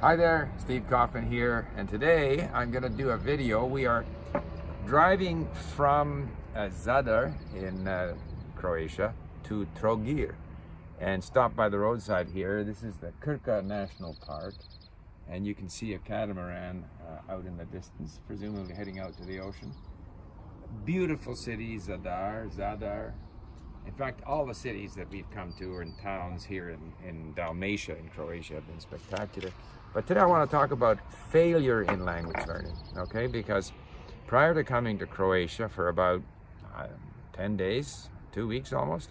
Hi there, Steve Coffin here, and today I'm going to do a video. We are driving from Zadar in Croatia to Trogir and stopped by the roadside here. This is the Krka National Park, and you can see a catamaran out in the distance, presumably heading out to the ocean. Beautiful city, Zadar. In fact, all the cities that we've come to and towns here in Dalmatia in Croatia have been spectacular. But today I want to talk about failure in language learning, okay? Because prior to coming to Croatia for about 10 days, 2 weeks almost,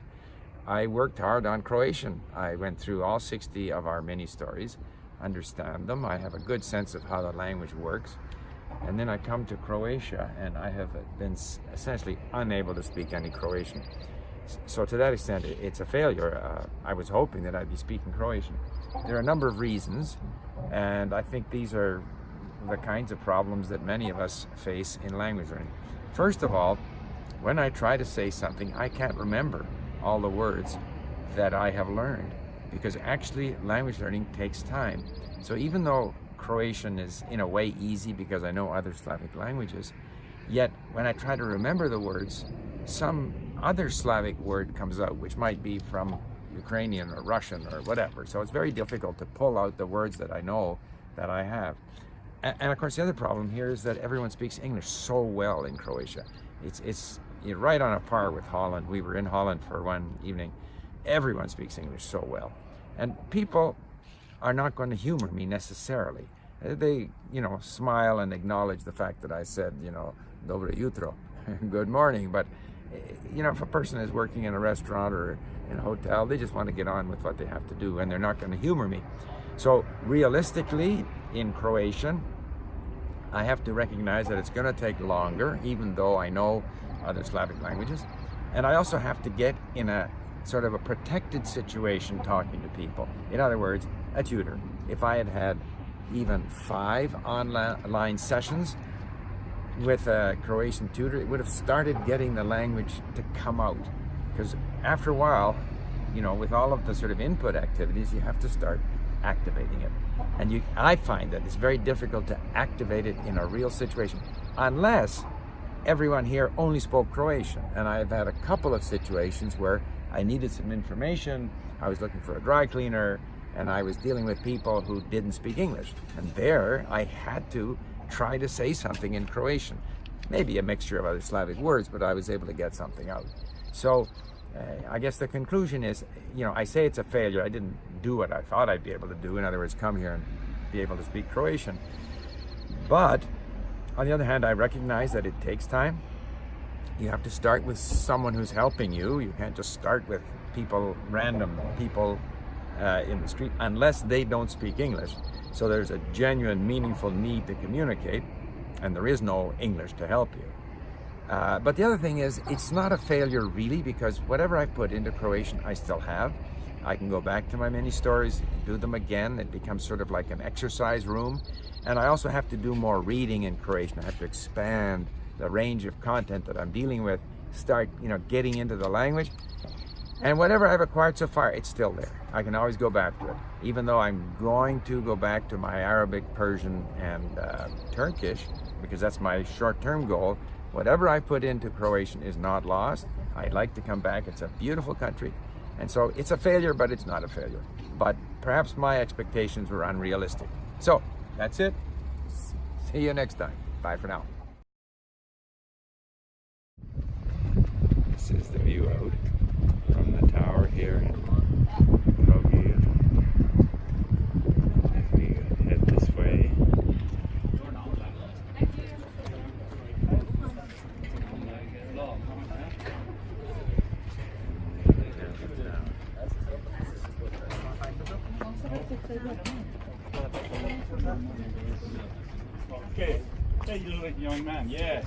I worked hard on Croatian. I went through all 60 of our mini stories, understand them. I have a good sense of how the language works. And then I come to Croatia and I have been essentially unable to speak any Croatian. So to that extent, it's a failure. I was hoping that I'd be speaking Croatian. There are a number of reasons, and I think these are the kinds of problems that many of us face in language learning. First of all, when I try to say something, I can't remember all the words that I have learned, because actually language learning takes time. So even though Croatian is in a way easy because I know other Slavic languages, yet when I try to remember the words, some other Slavic word comes out, which might be from Ukrainian or Russian or whatever. So it's very difficult to pull out the words that I know that I have. And of course, the other problem here is that everyone speaks English so well in Croatia. It's right on a par with Holland. We were in Holland for one evening. Everyone speaks English so well. And people are not going to humor me necessarily. They, smile and acknowledge the fact that I said, Dobro jutro, good morning. But if a person is working in a restaurant or in a hotel, they just want to get on with what they have to do, and they're not going to humor me. So realistically, in Croatian, I have to recognize that it's going to take longer, even though I know other Slavic languages. And I also have to get in a sort of a protected situation talking to people. In other words, a tutor. If I had had even 5 online sessions with a Croatian tutor, it would have started getting the language to come out. Because after a while, with all of the sort of input activities, you have to start activating it. And I find that it's very difficult to activate it in a real situation, unless everyone here only spoke Croatian. And I've had a couple of situations where I needed some information, I was looking for a dry cleaner, and I was dealing with people who didn't speak English. And there, I had to try to say something in Croatian. Maybe a mixture of other Slavic words, but I was able to get something out. So I guess the conclusion is, I say it's a failure. I didn't do what I thought I'd be able to do. In other words, come here and be able to speak Croatian. But on the other hand, I recognize that it takes time. You have to start with someone who's helping you. You can't just start with random people in the street, unless they don't speak English. So there's a genuine, meaningful need to communicate, and there is no English to help you. But the other thing is, it's not a failure really, because whatever I've put into Croatian, I still have. I can go back to my mini stories, do them again. It becomes sort of like an exercise room. And I also have to do more reading in Croatian. I have to expand the range of content that I'm dealing with, start, getting into the language. And whatever I've acquired so far, it's still there. I can always go back to it. Even though I'm going to go back to my Arabic, Persian, and Turkish, because that's my short-term goal, whatever I put into Croatian is not lost. I'd like to come back. It's a beautiful country. And so it's a failure, but it's not a failure. But perhaps my expectations were unrealistic. So that's it. See you next time. Bye for now. This is the view out from the tower here in Trogir. As we head this way. Okay, take a look, young man, yes.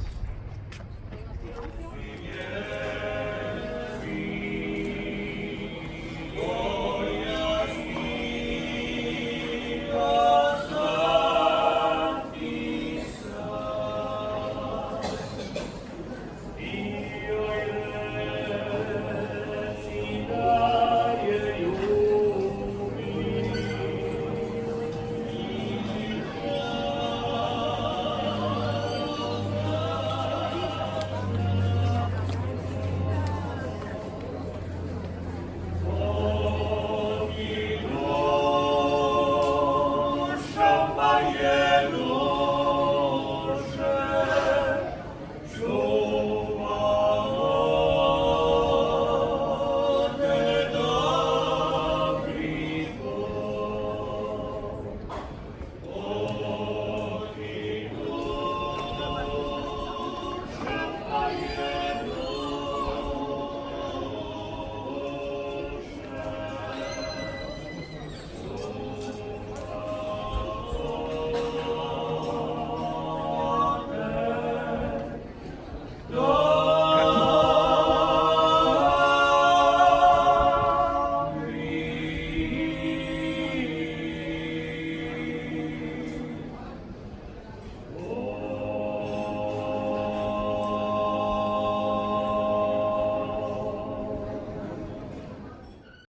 Amen.